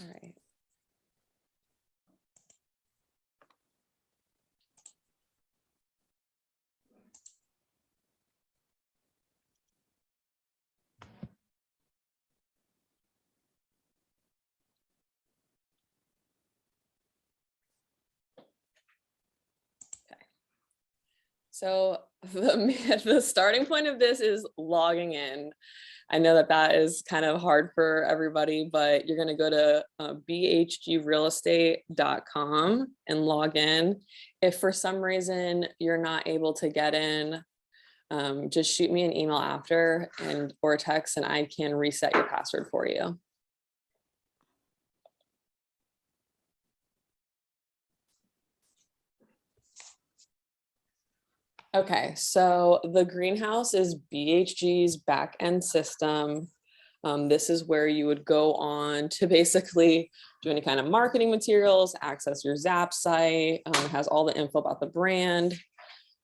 All right. So the starting point of this is logging in. I know that that is kind of hard for everybody, but you're going to go to bhgrealestate.com and log in. If for some reason you're not able to get in, just shoot me an email after or text and I can reset your password for you. Okay, so the greenhouse is BHG's back-end system. This is where you would go on to basically do any kind of marketing materials, access your Zap site. It has all the info about the brand.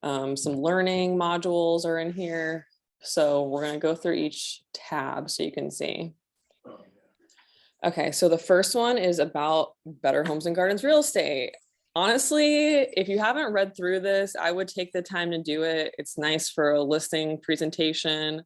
Some learning modules are in here. So we're going to go through each tab so you can see. Okay, so the first one is about Better Homes and Gardens real estate. Honestly, if you haven't read through this, I would take the time to do it. It's nice for a listing presentation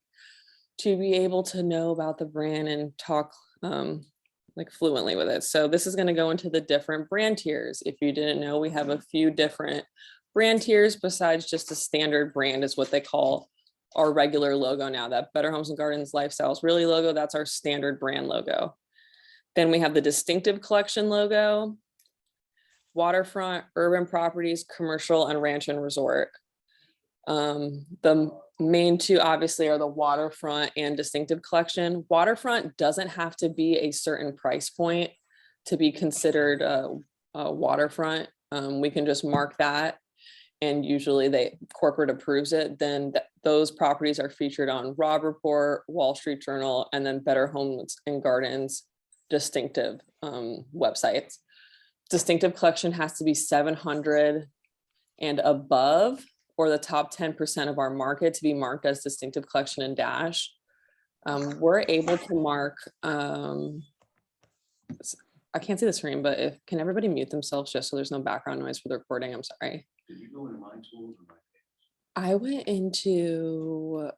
to be able to know about the brand and talk like fluently with it. So this is going to go into the different brand tiers. If you didn't know, we have a few different brand tiers besides just a standard brand is what they call our regular logo now. That Better Homes and Gardens Lifestyles Really logo, that's our standard brand logo. Then we have the Distinctive Collection logo, waterfront, urban properties, commercial, and ranch and resort. The main two obviously are the waterfront and Distinctive Collection. Waterfront doesn't have to be a certain price point to be considered a waterfront. We can just mark that and usually corporate approves it. Then those properties are featured on Robb Report, Wall Street Journal, and then Better Homes and Gardens Distinctive websites. Distinctive Collection has to be 700 and above, or the top 10% of our market to be marked as Distinctive Collection and Dash. We're able to mark, I can't see the screen, but can everybody mute themselves just so there's no background noise for the recording? I'm sorry. Did you go into My Tools or My Favorites? I went into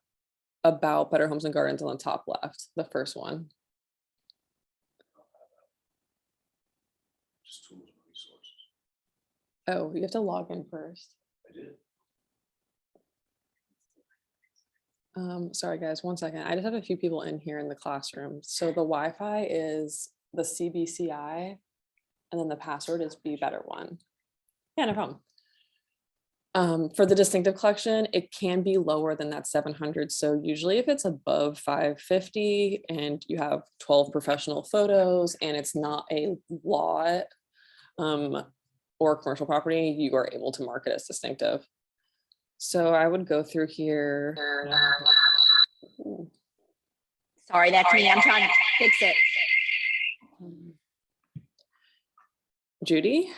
about Better Homes and Gardens on the top left, the first one. Just tools and resources. Oh, you have to log in first. I did. Sorry guys, 1 second. I just have a few people in here in the classroom. So the Wi-Fi is the CBCI and then the password is Be Better One. Yeah, no problem. For the Distinctive Collection, it can be lower than that 700. So usually if it's above 550 and you have 12 professional photos and it's not a lot or commercial property, you are able to mark it as distinctive. So I would go through here. Sorry, that's me. I'm trying to fix it. Judy?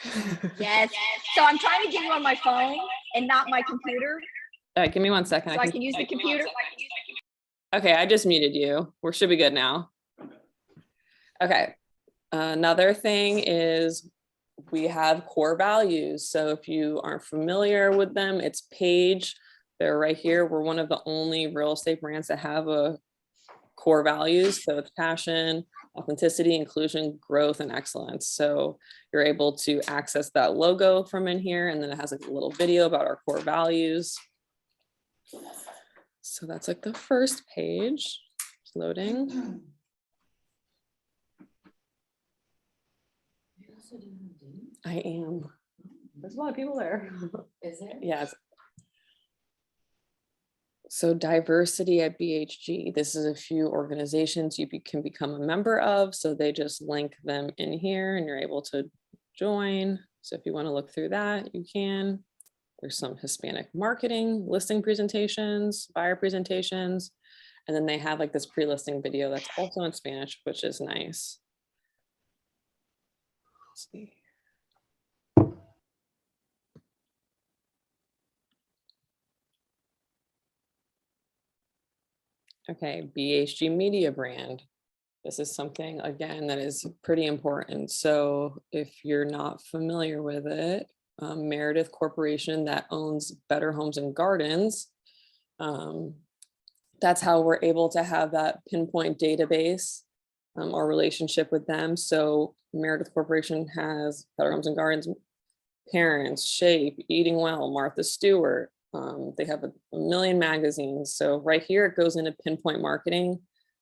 Yes. So I'm trying to get you on my phone and not my computer. All right, give me 1 second. So I can use the computer. Okay, I just muted you. We should be good now. Okay. Another thing is we have core values. So if you aren't familiar with them, it's Page. They're right here. We're one of the only real estate brands that have a core values. So it's passion, authenticity, inclusion, growth, and excellence. So you're able to access that logo from in here. And then it has like a little video about our core values. So that's like the first page. It's loading. I am. There's a lot of people there. Is there? Yes. So diversity at BHG. This is a few organizations you can become a member of. So they just link them in here and you're able to join. So if you want to look through that, you can. There's some Hispanic marketing, listing presentations, buyer presentations. And then they have like this pre-listing video that's also in Spanish, which is nice. Let's see. Okay, BHG media brand. This is something, again, that is pretty important. So if you're not familiar with it, Meredith Corporation that owns Better Homes and Gardens, that's how we're able to have that pinpoint database or relationship with them. So Meredith Corporation has Better Homes and Gardens, Parents, Shape, Eating Well, Martha Stewart. They have a million magazines. So right here, it goes into pinpoint marketing.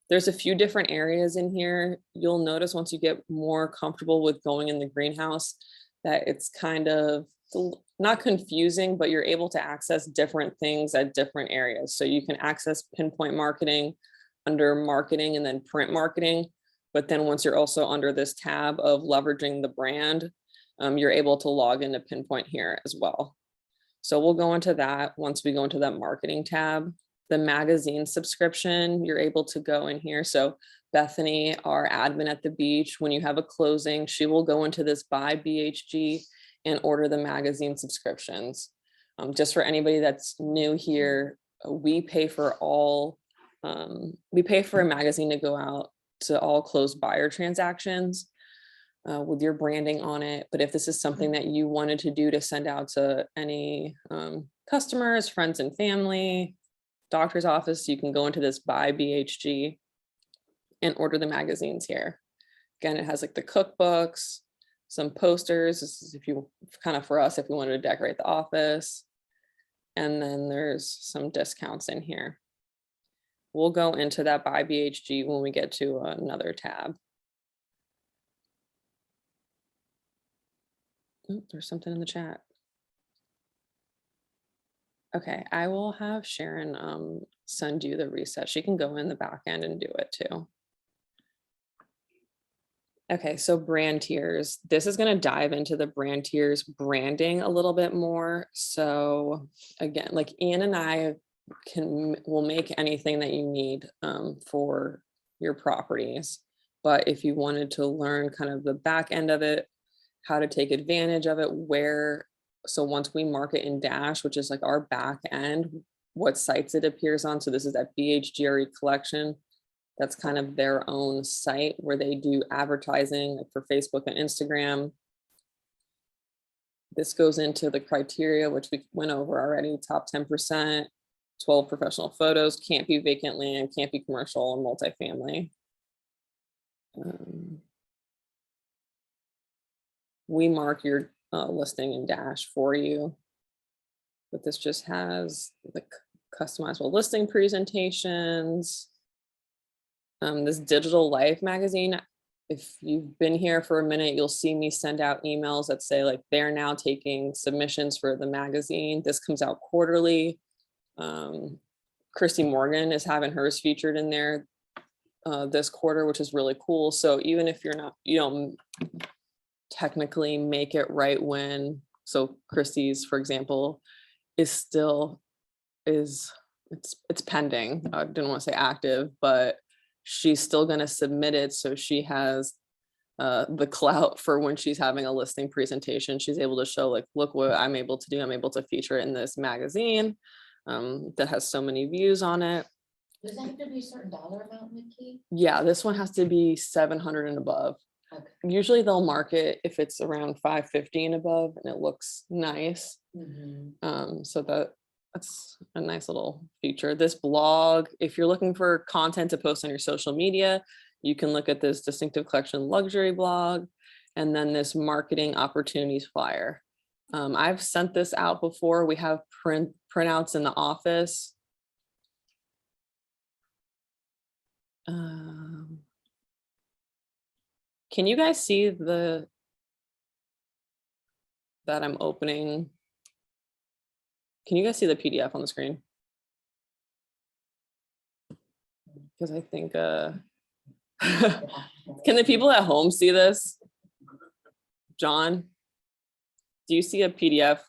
There's a few different areas in here. You'll notice once you get more comfortable with going in the greenhouse that it's kind of not confusing, but you're able to access different things at different areas. So you can access pinpoint marketing under marketing and then print marketing. But then once you're also under this tab of leveraging the brand, you're able to log into pinpoint here as well. So we'll go into that once we go into that marketing tab. The magazine subscription, you're able to go in here. So Bethany, our admin at the beach, when you have a closing, she will go into this buy BHG and order the magazine subscriptions. Just for anybody that's new here, we pay for a magazine to go out to all closed buyer transactions with your branding on it. But if this is something that you wanted to do to send out to any customers, friends and family, doctor's office, you can go into this buy BHG and order the magazines here. Again, it has like the cookbooks, some posters. This is if you kind of for us, if we wanted to decorate the office. And then there's some discounts in here. We'll go into that buy BHG when we get to another tab. Oh, there's something in the chat. Okay, I will have Sharon send you the reset. She can go in the back end and do it too. Okay, so brand tiers. This is going to dive into the brand tiers branding a little bit more. So again, like Ian and I will make anything that you need for your properties. But if you wanted to learn kind of the back end of it, how to take advantage of it, so once we market in Dash, which is like our back end, what sites it appears on. So this is that BHGRE collection. That's kind of their own site where they do advertising for Facebook and Instagram. This goes into the criteria, which we went over already, top 10%, 12 professional photos, can't be vacant land, can't be commercial and multifamily. We mark your listing in Dash for you, but this just has the customizable listing presentations. This Digital Life magazine, if you've been here for a minute, you'll see me send out emails that say like they're now taking submissions for the magazine. This comes out quarterly. Christy Morgan is having hers featured in there this quarter, which is really cool. So even if you don't technically make it right when, so Christie's, for example, it's pending. I didn't want to say active, but she's still going to submit it. So she has the clout for when she's having a listing presentation. She's able to show like, look what I'm able to do. I'm able to feature it in this magazine that has so many views on it. Does that have to be a certain dollar amount, Nikki? Yeah, this one has to be 700 and above. Okay. Usually they'll mark it if it's around 550 and above and it looks nice. So that's a nice little feature. This blog, if you're looking for content to post on your social media, you can look at this Distinctive Collection luxury blog and then this marketing opportunities flyer. I've sent this out before. We have printouts in the office. Can you guys see that I'm opening? Can you guys see the PDF on the screen? Because I think, can the people at home see this? John, do you see a PDF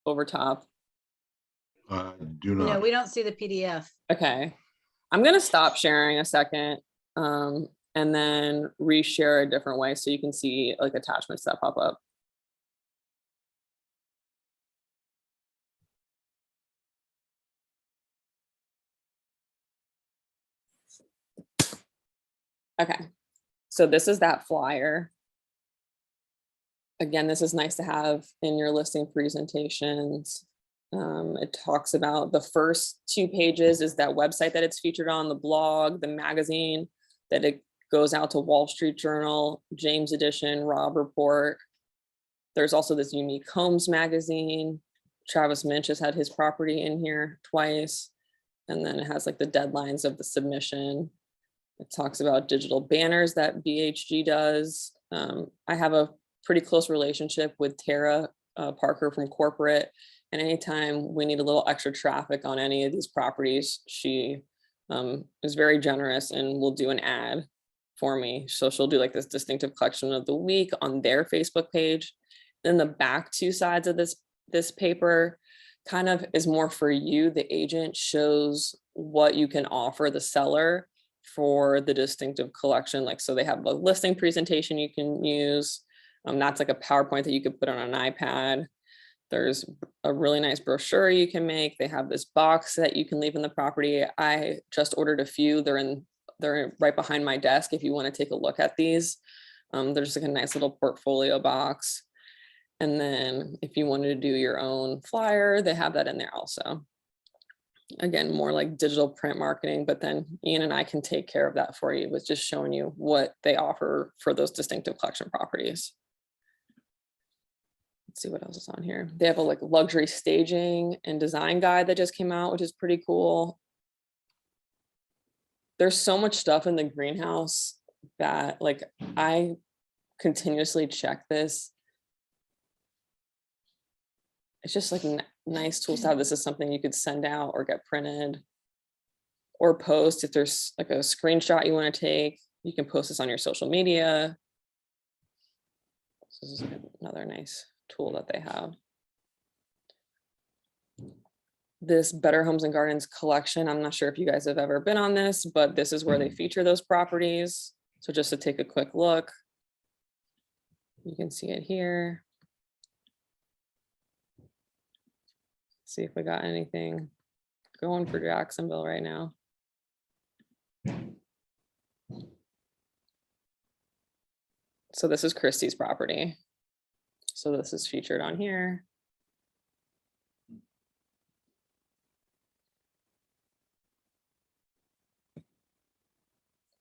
over top? Do not. No, we don't see the PDF. Okay, I'm gonna stop sharing a second and then reshare a different way so you can see like attachments that pop up. Okay, So this is that flyer. Again, this is nice to have in your listing presentations. It talks about the first 2 pages is that website that it's featured on, the blog, the magazine, that it goes out to Wall Street Journal, James Edition, Robb Report. There's also this Unique Homes magazine. Travis Minch has had his property in here twice. And then it has like the deadlines of the submission. It talks about digital banners that BHG does. I have a pretty close relationship with Tara Parker from corporate. And anytime we need a little extra traffic on any of these properties, she is very generous and will do an ad for me. So she'll do like this distinctive collection of the week on their Facebook page. Then the back 2 sides of this paper kind of is more for you, the agent, shows what you can offer the seller for the distinctive collection. Like, so they have a listing presentation you can use. That's like a PowerPoint that you could put on an iPad. There's a really nice brochure you can make. They have this box that you can leave in the property. I just ordered a few. They're right behind my desk if you want to take a look at these. There's like a nice little portfolio box. And then if you wanted to do your own flyer, they have that in there also. Again, more like digital print marketing, but then Ian and I can take care of that for you with just showing you what they offer for those distinctive collection properties. Let's see what else is on here. They have a like luxury staging and design guide that just came out, which is pretty cool. There's so much stuff in the greenhouse that like I continuously check this. It's just like nice tools to have. This is something you could send out or get printed or post. If there's like a screenshot you want to take, you can post this on your social media. This is another nice tool that they have. This Better Homes and Gardens collection, I'm not sure if you guys have ever been on this, but this is where they feature those properties. So just to take a quick look, you can see it here. See if we got anything going for Jacksonville right now. So this is Christie's property. So this is featured on here.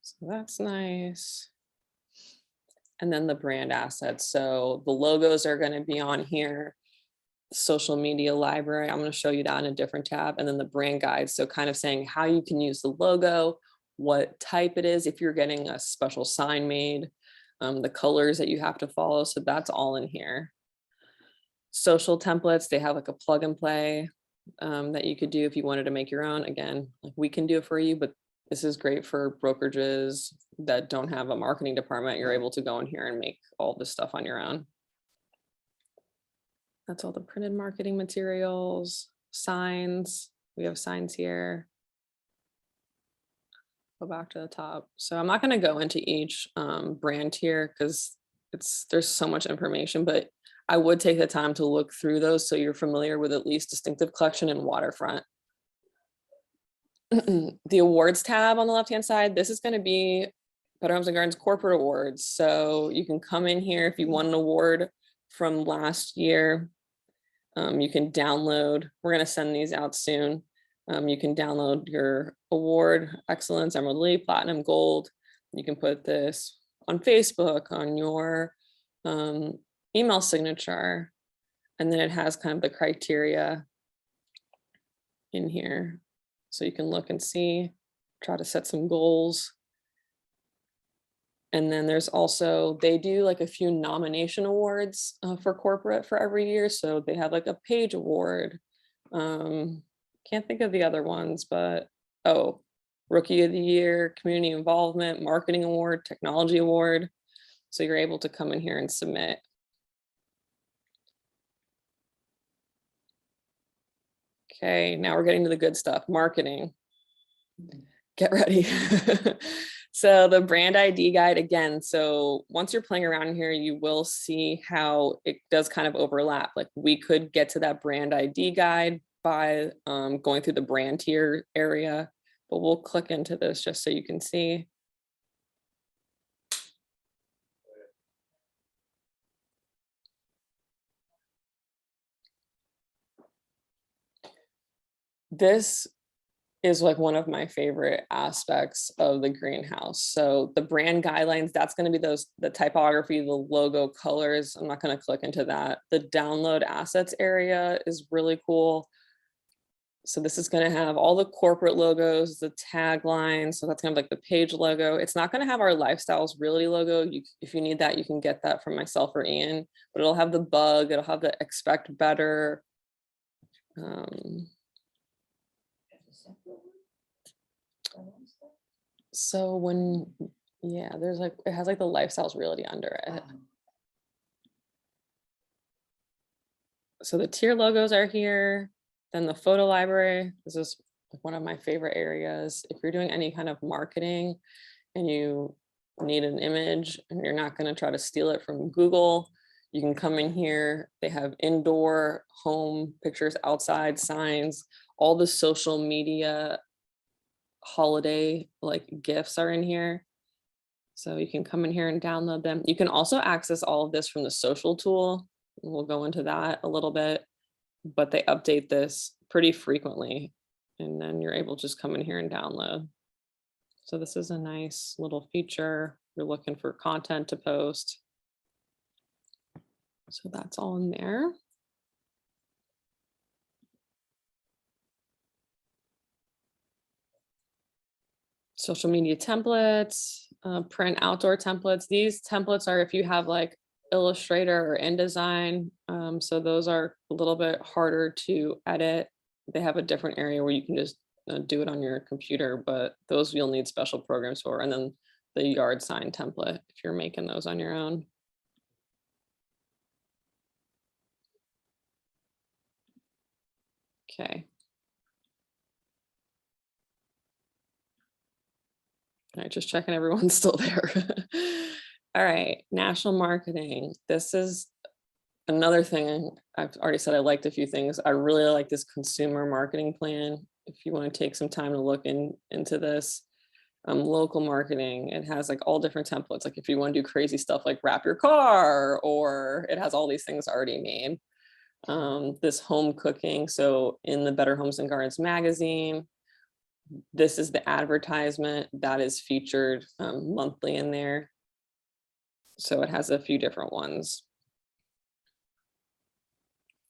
So that's nice. And then the brand assets. So the logos are going to be on here. Social media library, I'm going to show you that in a different tab, and then the brand guide. So kind of saying how you can use the logo, what type it is, if you're getting a special sign made, the colors that you have to follow. So that's all in here. Social templates, they have like a plug and play that you could do if you wanted to make your own. Again, like we can do it for you, but this is great for brokerages that don't have a marketing department. You're able to go in here and make all this stuff on your own. That's all the printed marketing materials, signs. We have signs here. Go back to the top. So I'm not going to go into each brand here because there's so much information, but I would take the time to look through those so you're familiar with at least distinctive collection and waterfront. The awards tab on the left-hand side, this is going to be Better Homes and Gardens corporate awards. So you can come in here if you want an award from last year. You can download, we're going to send these out soon. You can download your award, excellence, emerald, lily, platinum, gold. You can put this on Facebook, on your email signature, and then it has kind of the criteria in here. So you can look and see, try to set some goals. And then there's also, they do like a few nomination awards for corporate for every year. So they have like a Page Award. Can't think of the other ones, but Rookie of the Year, Community Involvement, Marketing Award, Technology Award. So you're able to come in here and submit. Okay, now we're getting to the good stuff, marketing. Get ready. So the brand ID guide again. So once you're playing around here, you will see how it does kind of overlap. Like we could get to that brand ID guide by going through the brand tier area, but we'll click into this just so you can see. This is like one of my favorite aspects of the greenhouse. So the brand guidelines, that's going to be the typography, the logo colors. I'm not going to click into that. The download assets area is really cool. So this is going to have all the corporate logos, the tagline. So that's kind of like the page logo. It's not going to have our Lifestyles Realty logo. If you need that, you can get that from myself or Ian, but it'll have the bug. It'll have the expect better. So when, yeah, there's like, it has like the Lifestyles Realty under it. So the tier logos are here. Then the photo library, this is one of my favorite areas. If you're doing any kind of marketing and you need an image and you're not going to try to steal it from Google, you can come in here. They have indoor, home pictures, outside signs, all the social media holiday like gifts are in here. So you can come in here and download them. You can also access all of this from the social tool. We'll go into that a little bit, but they update this pretty frequently. And then you're able to just come in here and download. So this is a nice little feature. You're looking for content to post. So that's all in there. Social media templates, print outdoor templates. These templates are if you have like Illustrator or InDesign. So those are a little bit harder to edit. They have a different area where you can just do it on your computer, but those you'll need special programs for. And then the yard sign template if you're making those on your own. Okay. All right, just checking everyone's still there. All right, national marketing. This is another thing. I've already said I liked a few things. I really like this consumer marketing plan. If you want to take some time to look into this, local marketing, it has like all different templates. Like if you want to do crazy stuff like wrap your car, or it has all these things already made. This home cooking. So in the Better Homes and Gardens magazine, this is the advertisement that is featured monthly in there. So it has a few different ones.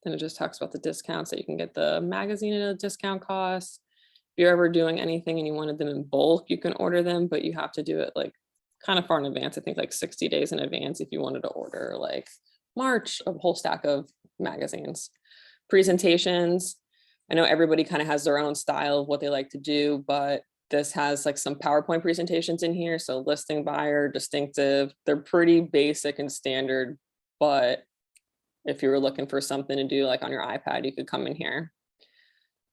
Then it just talks about the discounts that you can get the magazine at a discount cost. If you're ever doing anything and you wanted them in bulk, you can order them, but you have to do it like kind of far in advance. I think like 60 days in advance if you wanted to order like March, a whole stack of magazines. Presentations. I know everybody kind of has their own style of what they like to do, but this has like some PowerPoint presentations in here. So listing, buyer, distinctive, they're pretty basic and standard, but if you were looking for something to do like on your iPad, you could come in here.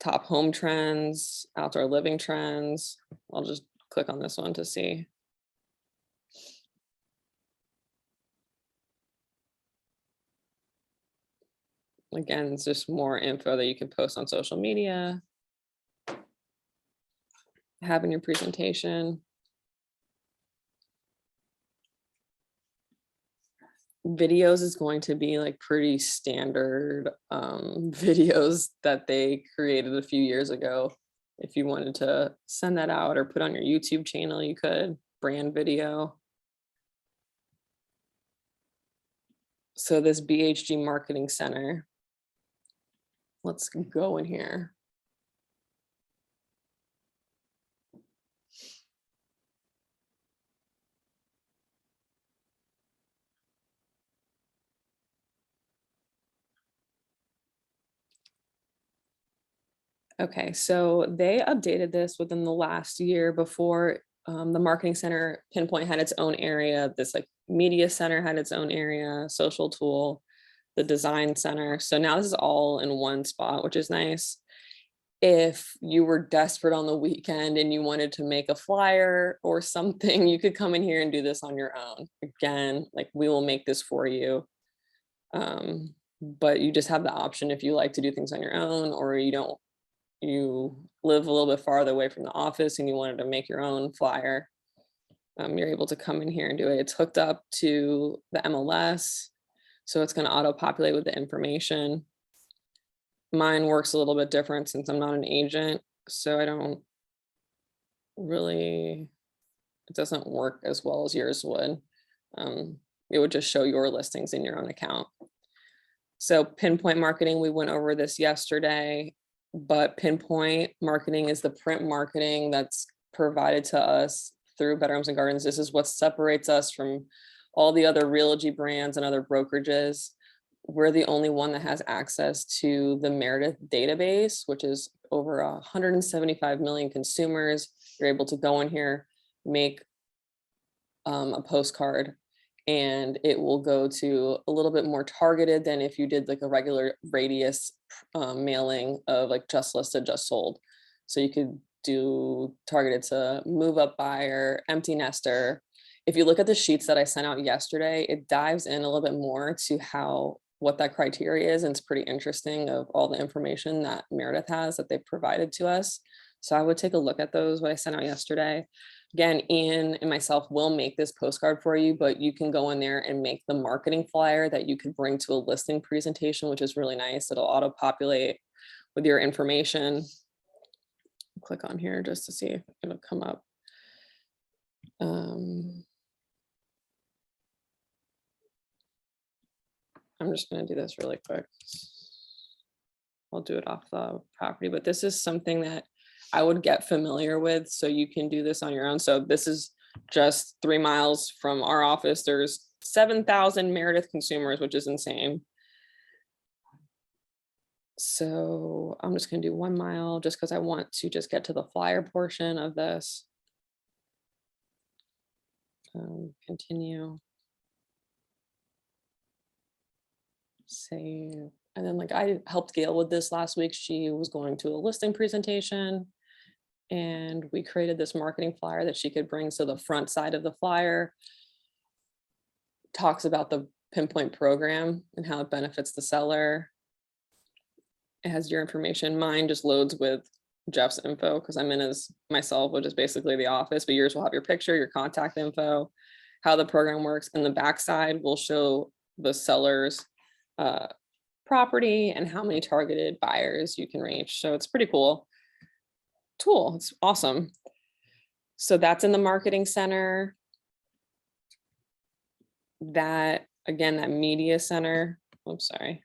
Top home trends, outdoor living trends. I'll just click on this one to see. Again, it's just more info that you can post on social media, have in your presentation. Videos is going to be like pretty standard videos that they created a few years ago. If you wanted to send that out or put on your YouTube channel, you could. Brand video. So this BHG Marketing Center. Let's go in here. Okay, so they updated this within the last year. Before the Marketing Center Pinpoint had its own area. This like Media Center had its own area, Social Tool, the Design Center. So now this is all in one spot, which is nice. If you were desperate on the weekend and you wanted to make a flyer or something, you could come in here and do this on your own. Again, like we will make this for you. But you just have the option if you like to do things on your own, or you don't, you live a little bit farther away from the office and you wanted to make your own flyer, you're able to come in here and do it. It's hooked up to the MLS, so it's going to auto-populate with the information. Mine works a little bit different since I'm not an agent, so I don't really, it doesn't work as well as yours would. It would just show your listings in your own account. So Pinpoint Marketing, we went over this yesterday, but Pinpoint Marketing is the print marketing that's provided to us through Better Homes and Gardens. This is what separates us from all the other Realogy brands and other brokerages. We're the only one that has access to the Meredith database, which is over 175 million consumers. You're able to go in here, make a postcard, and it will go to a little bit more targeted than if you did like a regular radius mailing of like just listed, just sold. So you could do targeted to move up buyer, empty nester. If you look at the sheets that I sent out yesterday, it dives in a little bit more to what that criteria is. And it's pretty interesting of all the information that Meredith has that they provided to us. So I would take a look at those, what I sent out yesterday. Again, Ian and myself will make this postcard for you, but you can go in there and make the marketing flyer that you could bring to a listing presentation, which is really nice. It'll auto-populate with your information. Click on here just to see if it'll come up. I'm just going to do this really quick. I'll do it off the property, but this is something that I would get familiar with, so you can do this on your own. So this is just 3 miles from our office. There's 7,000 Meredith consumers, which is insane. So I'm just going to do 1 mile just because I want to just get to the flyer portion of this. Continue. Save. And then like I helped Gail with this last week. She was going to a listing presentation and we created this marketing flyer that she could bring. So the front side of the flyer talks about the Pinpoint program and how it benefits the seller. It has your information. Mine just loads with Jeff's info because I'm in as myself, which is basically the office, but yours will have your picture, your contact info, how the program works. And the backside will show the seller's property and how many targeted buyers you can reach. So it's pretty cool tool. It's awesome. So that's in the marketing center. That again, that media center. I'm sorry.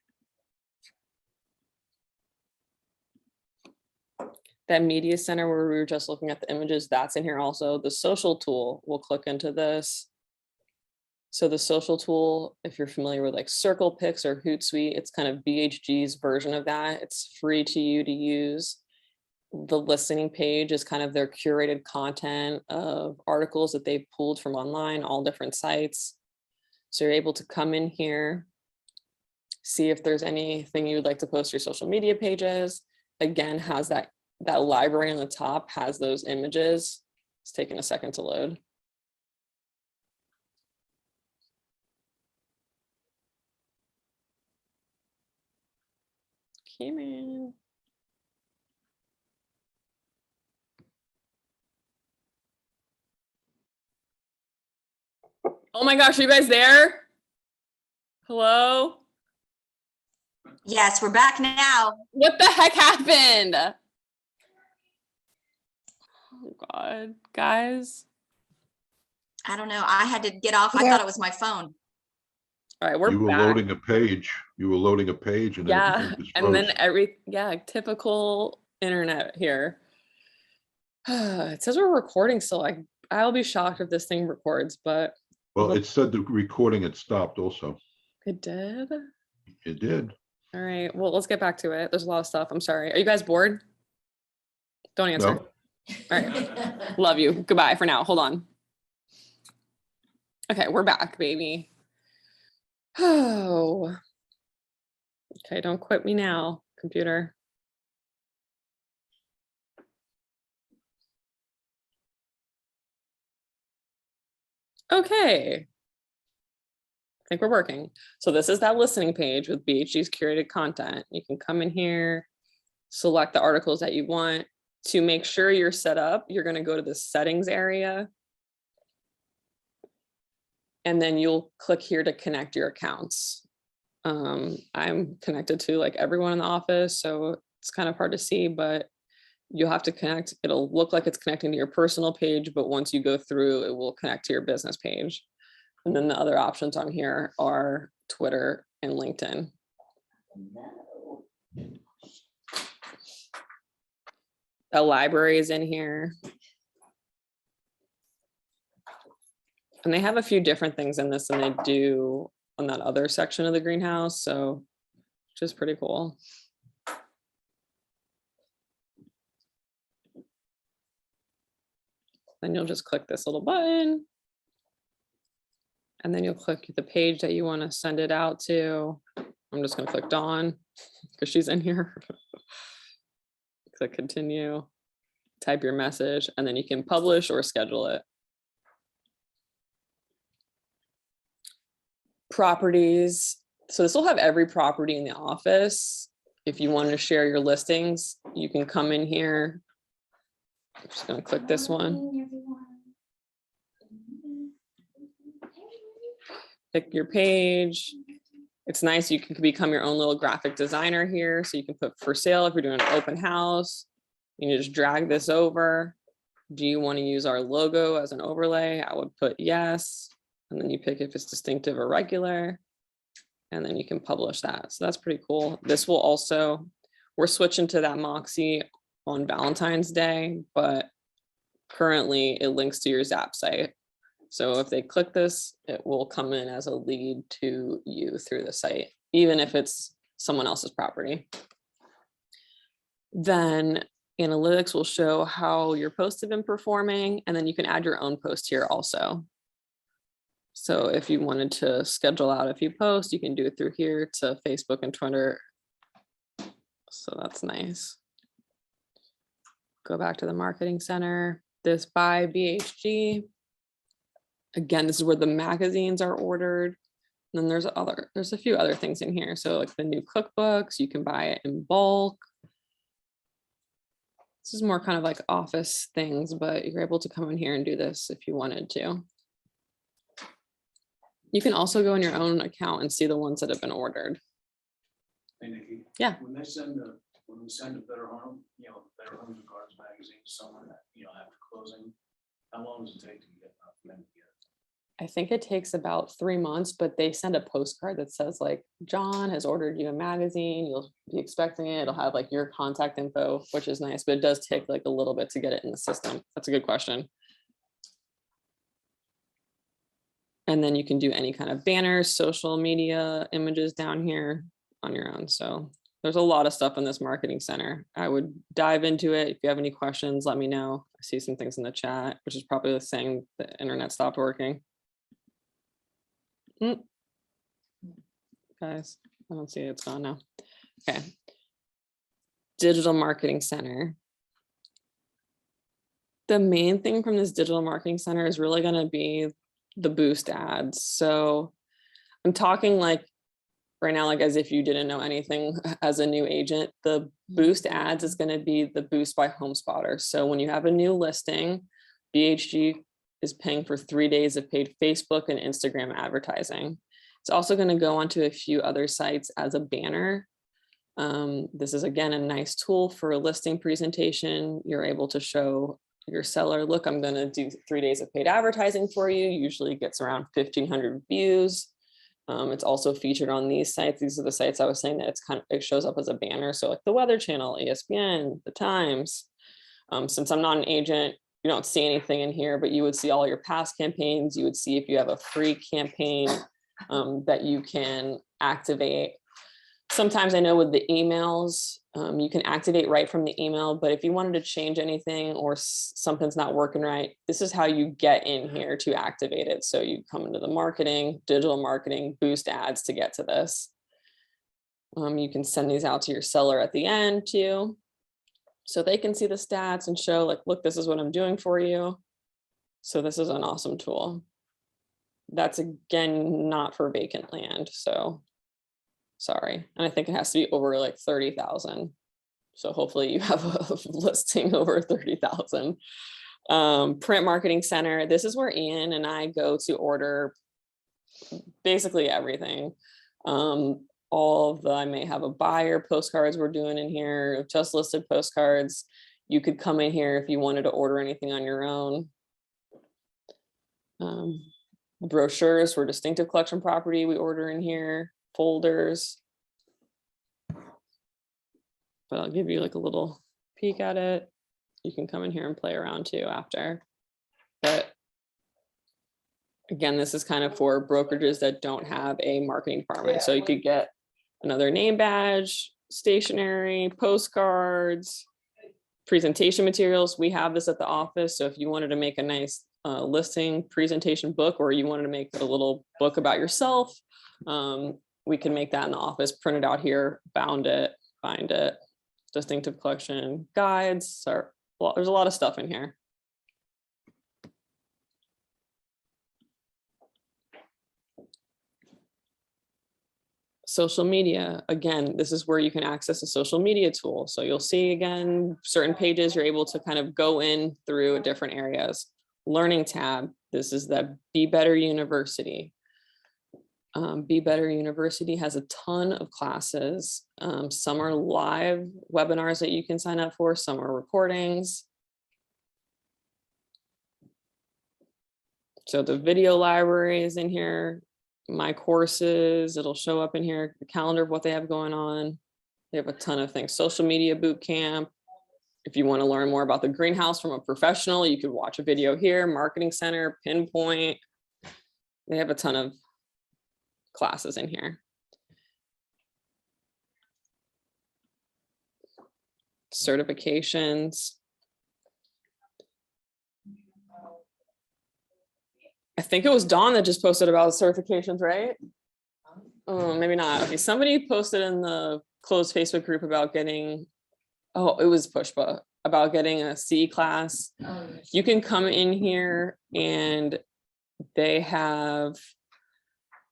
That media center where we were just looking at the images, that's in here also. The social tool, we'll click into this. So the social tool, if you're familiar with like Circle Pix or Hootsuite, it's kind of BHG's version of that. It's free to you to use. The listening page is kind of their curated content of articles that they've pulled from online, all different sites. So you're able to come in here, see if there's anything you would like to post to your social media pages. Again, has that library on the top, has those images. It's taking a second to load. Came in. Oh my gosh, are you guys there? Hello? Yes, we're back now. What the heck happened? Oh God, guys. I don't know. I had to get off. I thought it was my phone. All right, we're You were back. loading a page. You were loading a page and Yeah, everything just and then froze. typical internet here. It says we're recording still. I'll be shocked if this thing records, but Well, it said the recording had stopped also. it did. It did. All right, well, let's get back to it. There's a lot of stuff. I'm sorry. Are you guys bored? Don't answer. No, All right. Love you. Goodbye for now. Hold on. Okay, we're back, baby. Oh. Okay, don't quit me now, computer. Okay. I think we're working. So this is that listening page with BHG's curated content. You can come in here, select the articles that you want. To make sure you're set up, you're going to go to the settings area. And then you'll click here to connect your accounts. I'm connected to like everyone in the office, so it's kind of hard to see, but you'll have to connect. It'll look like it's connecting to your personal page, but once you go through, it will connect to your business page. And then the other options on here are Twitter and LinkedIn. No. The library is in here. And they have a few different things in this than they do on that other section of the greenhouse, so which is pretty cool. Then you'll just click this little button. And then you'll click the page that you want to send it out to. I'm just going to click Dawn because she's in here. Click continue, type your message, and then you can publish or schedule it. Properties. So this will have every property in the office. If you want to share your listings, you can come in here. I'm just going to click this one. Pick your page. It's nice. You can become your own little graphic designer here. So you can put for sale if you're doing an open house. You can just drag this over. Do you want to use our logo as an overlay? I would put yes. And then you pick if it's distinctive or regular. And then you can publish that. So that's pretty cool. This will also, we're switching to that Moxie on Valentine's Day, but currently it links to your Zap site. So if they click this, it will come in as a lead to you through the site, even if it's someone else's property. Then analytics will show how your posts have been performing, and then you can add your own post here also. So if you wanted to schedule out a few posts, you can do it through here to Facebook and Twitter. So that's nice. Go back to the marketing center. This by BHG. Again, this is where the magazines are ordered. And then there's a few other things in here. So like the new cookbooks, you can buy it in bulk. This is more kind of like office things, but you're able to come in here and do this if you wanted to. You can also go in your own account and see the ones that have been ordered. Hey, Nikki. Yeah. When we send a Better Home, Better Homes and Gardens magazine to someone that, after closing, how long does it take to get them to get it? I think it takes about 3 months, but they send a postcard that says like, John has ordered you a magazine. You'll be expecting it. It'll have like your contact info, which is nice, but it does take like a little bit to get it in the system. That's a good question. And then you can do any kind of banners, social media images down here on your own. So there's a lot of stuff in this marketing center. I would dive into it. If you have any questions, let me know. I see some things in the chat, which is probably saying the internet stopped working. Guys, I don't see it. It's gone now. Okay. Digital marketing center. The main thing from this digital marketing center is really going to be the boost ads. So I'm talking like right now, like as if you didn't know anything as a new agent, the boost ads is going to be the boost by HomeSpotter. So when you have a new listing, BHG is paying for 3 days of paid Facebook and Instagram advertising. It's also going to go onto a few other sites as a banner. This is again a nice tool for a listing presentation. You're able to show your seller, look, I'm going to do 3 days of paid advertising for you. Usually gets around 1,500 views. It's also featured on these sites. These are the sites I was saying that it shows up as a banner. So like the Weather Channel, ESPN, the Times. Since I'm not an agent, you don't see anything in here, but you would see all your past campaigns. You would see if you have a free campaign that you can activate. Sometimes I know with the emails, you can activate right from the email, but if you wanted to change anything or something's not working right, this is how you get in here to activate it. So you come into the marketing, digital marketing, boost ads to get to this. You can send these out to your seller at the end too, so they can see the stats and show like, look, this is what I'm doing for you. So this is an awesome tool. That's again, not for vacant land. So sorry. And I think it has to be over like 30,000. So hopefully you have a listing over 30,000. Print marketing center. This is where Ian and I go to order basically everything. all of the, I may have a buyer postcards we're doing in here, just listed postcards. You could come in here if you wanted to order anything on your own. Brochures for distinctive collection property we order in here, folders. But I'll give you like a little peek at it. You can come in here and play around too after. But again, this is kind of for brokerages that don't have a marketing department. So you could get another name badge, stationery, postcards, presentation materials. We have this at the office. So if you wanted to make a nice listing presentation book, or you wanted to make a little book about yourself, we can make that in the office, print it out here, bound it, bind it, distinctive collection guides. Well, there's a lot of stuff in here. Social media, again, this is where you can access a social media tool. So you'll see again, certain pages you're able to kind of go in through different areas. Learning tab, this is the Be Better University. Be Better University has a ton of classes. Some are live webinars that you can sign up for, some are recordings. So the video library is in here. My courses, it'll show up in here, the calendar of what they have going on. They have a ton of things. Social media boot camp. If you want to learn more about the greenhouse from a professional, you could watch a video here. Marketing Center, Pinpoint. They have a ton of classes in here. Certifications. I think it was Dawn that just posted about certifications, right? Oh, maybe not. Okay, somebody posted in the closed Facebook group about getting, oh, it was Pushpa, about getting a C class. You can come in here and they have,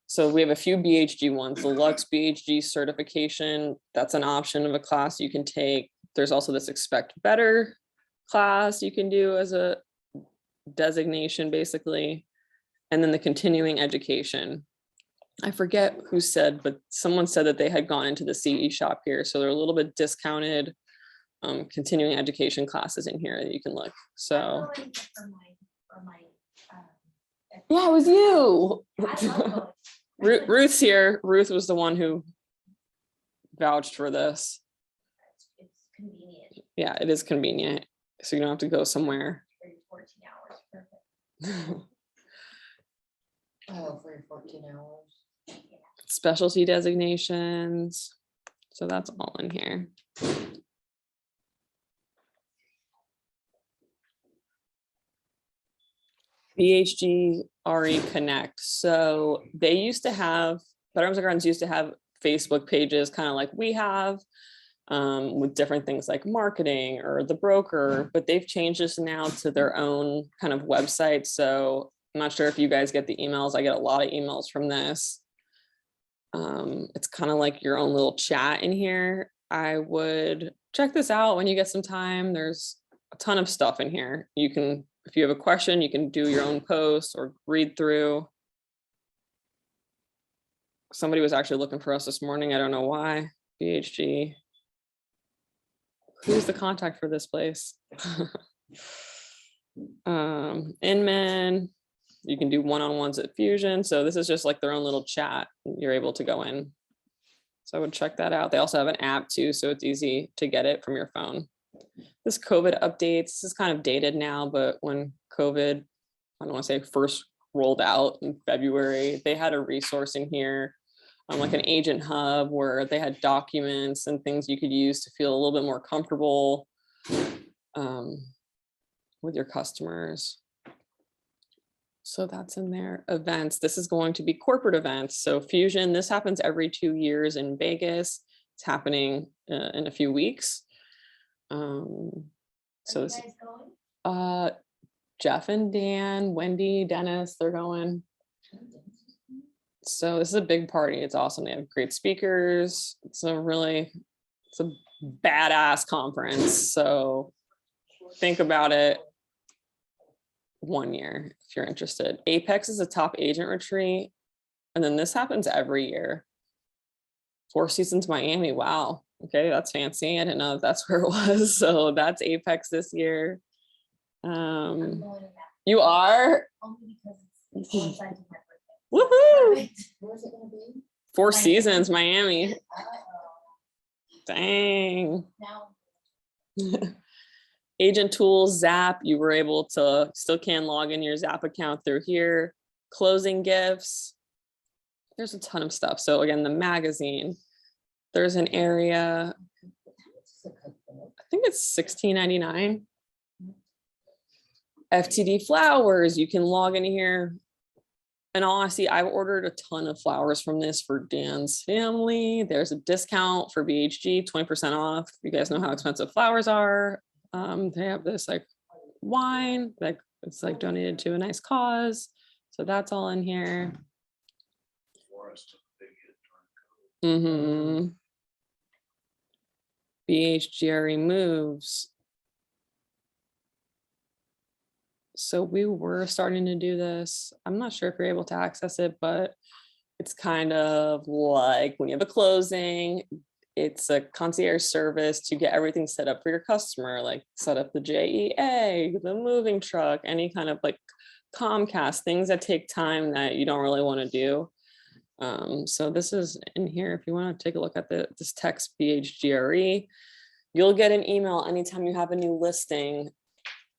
so we have a few BHG ones, the Lux BHG certification. That's an option of a class you can take. There's also this Expect Better class you can do as a designation, basically. And then the continuing education. I forget who said, but someone said that they had gone into the CE shop here. So they're a little bit discounted continuing education classes in here that you can look. So yeah, it was you. Ruth's here. Ruth was the one who vouched for this. It's convenient. Yeah, it is convenient. So you don't have to go somewhere. 14 hours, perfect. Oh, for 14 hours. Specialty designations. So that's all in here. BHG RE Connect. So they used to have, Better Homes and Gardens used to have Facebook pages, kind of like we have, with different things like marketing or the broker, but they've changed this now to their own kind of website. So I'm not sure if you guys get the emails. I get a lot of emails from this. It's kind of like your own little chat in here. I would check this out when you get some time. There's a ton of stuff in here. You can, if you have a question, you can do your own post or read through. Somebody was actually looking for us this morning. I don't know why. BHG. Who's the contact for this place? Inman. You can do one-on-ones at Fusion. So this is just like their own little chat. You're able to go in. So I would check that out. They also have an app too, so it's easy to get it from your phone. This COVID updates, this is kind of dated now, but when COVID, I don't want to say first rolled out in February, they had a resource in here, like an agent hub where they had documents and things you could use to feel a little bit more comfortable with your customers. So that's in there. Events. This is going to be corporate events. So Fusion, this happens every 2 years in Vegas. It's happening in a few weeks. So this, Jeff and Dan, Wendy, Dennis, they're going. So this is a big party. It's awesome. They have great speakers. It's a badass conference. So think about it. 1 year if you're interested. Apex is a top agent retreat. And then this happens every year. Four Seasons Miami. Wow. Okay, that's fancy. I didn't know that's where it was. So that's Apex this year. I'm going to that You are? only because it's coincides with my birthday. Woohoo! Where's it gonna be? Four Miami. Seasons Miami. Uh-oh. Dang. Now, Agent Tools, Zap, you were able to still can log in your Zap account through here. Closing gifts. There's a ton of stuff. So again, the magazine. There's an area, It's a cookbook. I think it's $16.99. FTD flowers, you can log in here. And honestly, I've ordered a ton of flowers from this for Dan's family. There's a discount for BHG, 20% off. You guys know how expensive flowers are. They have this like wine, like it's like donated to a nice cause. So that's all in here. Forest, big hit during COVID. Mm-hmm. BHGRE moves. So we were starting to do this. I'm not sure if you're able to access it, but it's kind of like when you have a closing, it's a concierge service to get everything set up for your customer, like set up the JEA, the moving truck, any kind of like Comcast, things that take time that you don't really want to do. So this is in here. If you want to take a look at this text BHGRE, you'll get an email anytime you have a new listing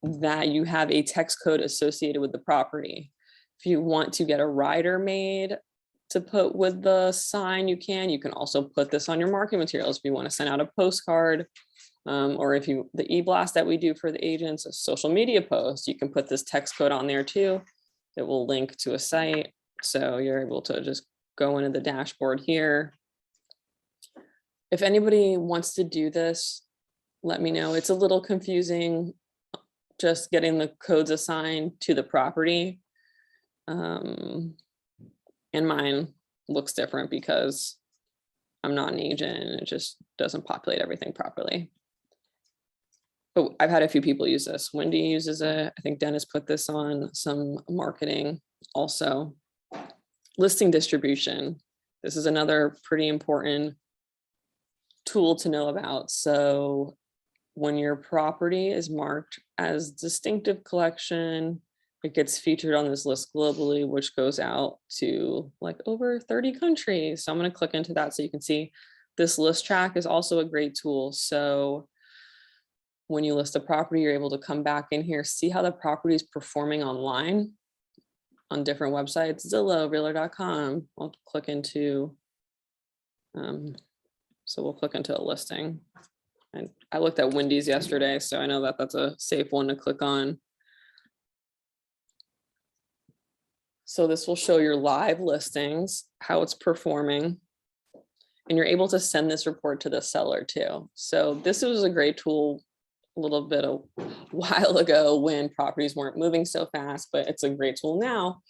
that you have a text code associated with the property. If you want to get a rider made to put with the sign, you can also put this on your marketing materials if you want to send out a postcard, or if you, the e-blast that we do for the agents, a social media post, you can put this text code on there too. It will link to a site. So you're able to just go into the dashboard here. If anybody wants to do this, let me know. It's a little confusing just getting the codes assigned to the property. And mine looks different because I'm not an agent and it just doesn't populate everything properly. But I've had a few people use this. Wendy uses it. I think Dennis put this on some marketing also. Listing distribution. This is another pretty important tool to know about. So when your property is marked as distinctive collection, it gets featured on this list globally, which goes out to like over 30 countries. So I'm going to click into that so you can see this list track is also a great tool. So when you list a property, you're able to come back in here, see how the property is performing online on different websites, Zillow, Realtor.com. I'll click into, so we'll click into a listing. And I looked at Wendy's yesterday, so I know that that's a safe one to click on. So this will show your live listings, how it's performing. And you're able to send this report to the seller too. So this was a great tool a little bit a while ago when properties weren't moving so fast, but it's a great tool now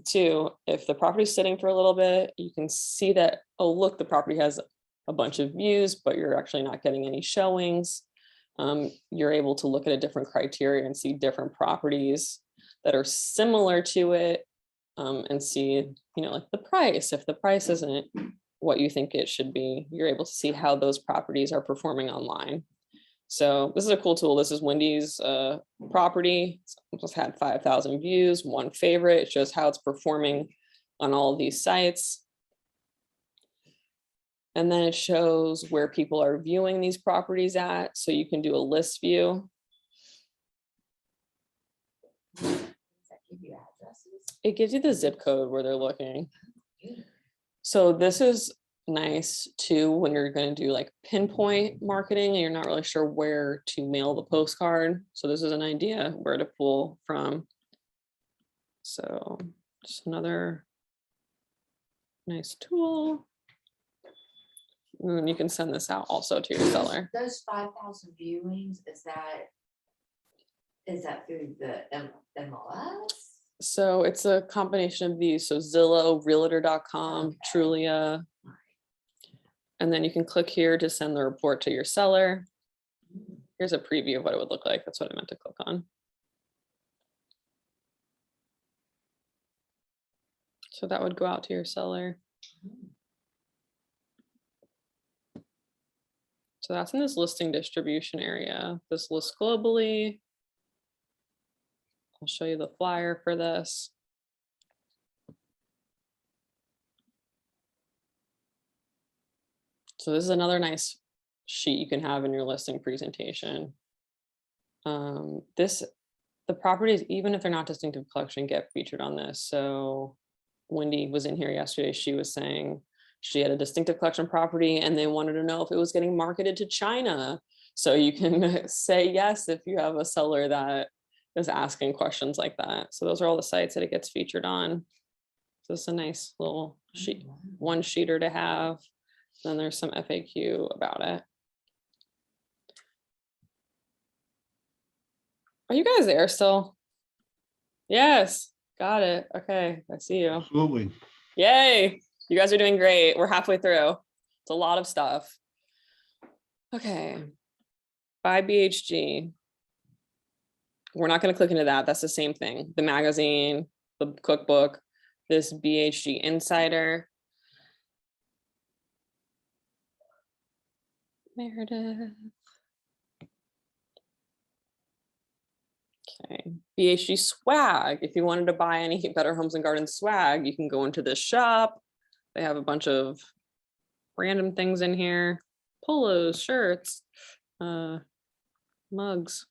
too. If the property's sitting for a little bit, you can see that, oh, look, the property has a bunch of views, but you're actually not getting any showings. You're able to look at a different criteria and see different properties that are similar to it, and see, you know, like the price. If the price isn't what you think it should be, you're able to see how those properties are performing online. So this is a cool tool. This is Wendy's property. It just had 5,000 views, one favorite. It shows how it's performing on all of these sites. And then it shows where people are viewing these properties at. So you can do a list view. Does that give you addresses? It gives you the zip code where they're looking. So this is nice too when you're going to do like pinpoint marketing and you're not really sure where to mail the postcard. So this is an idea where to pull from. So just another nice tool. And you can send this out also to your seller. Those 5,000 viewings, is that through the MLS? So it's a combination of these. So Zillow, Realtor.com, Okay. Trulia. And then you can click here to send the report to your seller. Here's a preview of what it would look like. That's what I meant to click on. So that would go out to your seller. So that's in this listing distribution area. This lists globally. I'll show you the flyer for this. So this is another nice sheet you can have in your listing presentation. The properties, even if they're not distinctive collection, get featured on this. So Wendy was in here yesterday. She was saying she had a distinctive collection property and they wanted to know if it was getting marketed to China. So you can say yes if you have a seller that is asking questions like that. So those are all the sites that it gets featured on. So it's a nice little sheet, one sheeter to have. Then there's some FAQ about it. Are you guys there still? Yes, got it. Okay, I see you. Absolutely. Yay, you guys are doing great. We're halfway through. It's a lot of stuff. Okay, by BHG. We're not going to click into that. That's the same thing. The magazine, the cookbook, this BHG Insider. Meredith. Okay, BHG swag. If you wanted to buy any Better Homes and Gardens swag, you can go into this shop. They have a bunch of random things in here. Polos, shirts, mugs.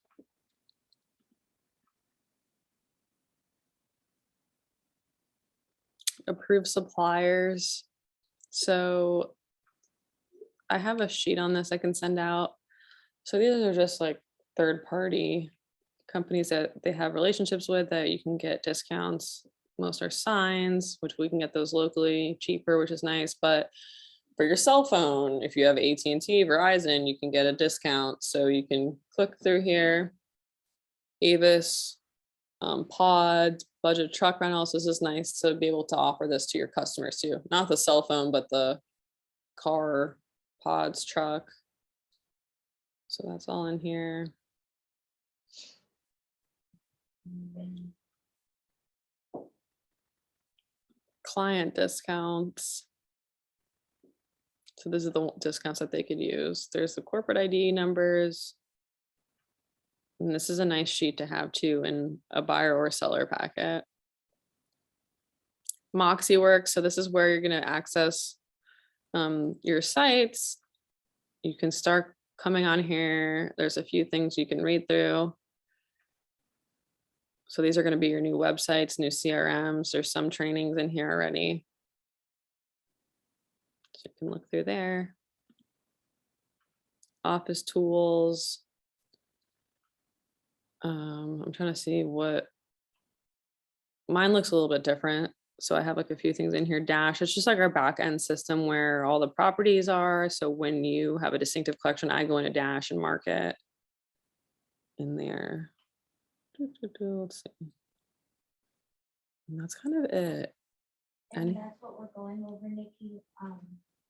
Approved suppliers. So I have a sheet on this I can send out. So these are just like third-party companies that they have relationships with that you can get discounts. Most are signs, which we can get those locally cheaper, which is nice. But for your cell phone, if you have AT&T, Verizon, you can get a discount. So you can click through here. Avis, Pod, budget truck rentals. This is nice to be able to offer this to your customers too. Not the cell phone, but the car, Pods, truck. So that's all in here. Client discounts. So this is the discounts that they could use. There's the corporate ID numbers. And this is a nice sheet to have too in a buyer or seller packet. Moxie Works. So this is where you're going to access your sites. You can start coming on here. There's a few things you can read through. So these are going to be your new websites, new CRMs. There's some trainings in here already. So you can look through there. Office tools. I'm trying to see what mine looks a little bit different. So I have like a few things in here. Dash, it's just like our back end system where all the properties are. So when you have a distinctive collection, I go into Dash and mark it in there. Let's see. And that's kind of it. And And- that's what we're going over, Nikki,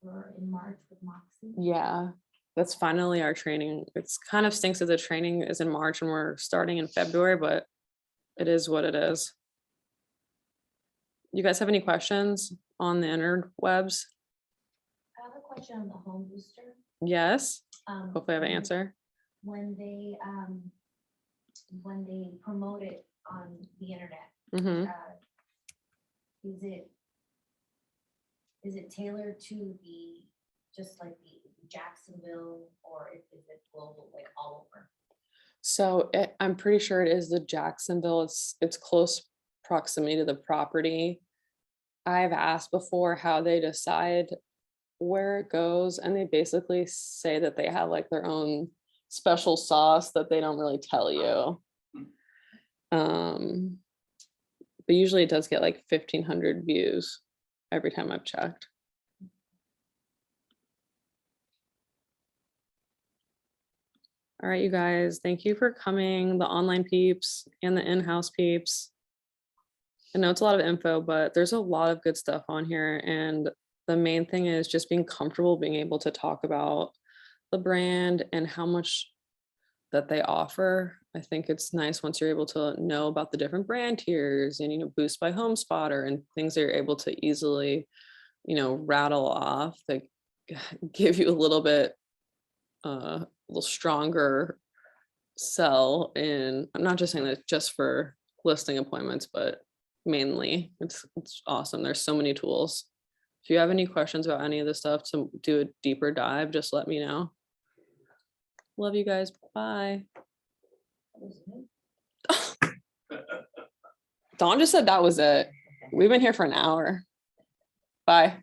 for in March with Moxie. Yeah, that's finally our training. It's kind of stinks that the training is in March and we're starting in February, but it is what it is. You guys have any questions on the interwebs? I have a question on the home booster. Yes, hopefully I have an when- answer. When they promote it on the internet, Hmm. is it tailored to the, just like the Jacksonville, or is it global, like all over? So I'm pretty sure it is the Jacksonville. It's close proximity to the property. I've asked before how they decide where it goes, and they basically say that they have like their own special sauce that they don't really tell you. But usually it does get like 1,500 views every time I've checked. All right, you guys, thank you for coming, the online peeps and the in-house peeps. I know it's a lot of info, but there's a lot of good stuff on here. And the main thing is just being comfortable, being able to talk about the brand and how much that they offer. I think it's nice once you're able to know about the different brand tiers and, Boost by HomeSpotter and things that you're able to easily, rattle off that give you a little bit little stronger sell in, I'm not just saying that just for listing appointments, but mainly it's awesome. There's so many tools. If you have any questions about any of this stuff to do a deeper dive, just let me know. Love you guys. Bye. Dawn just said that was it. We've been here for an hour. Bye.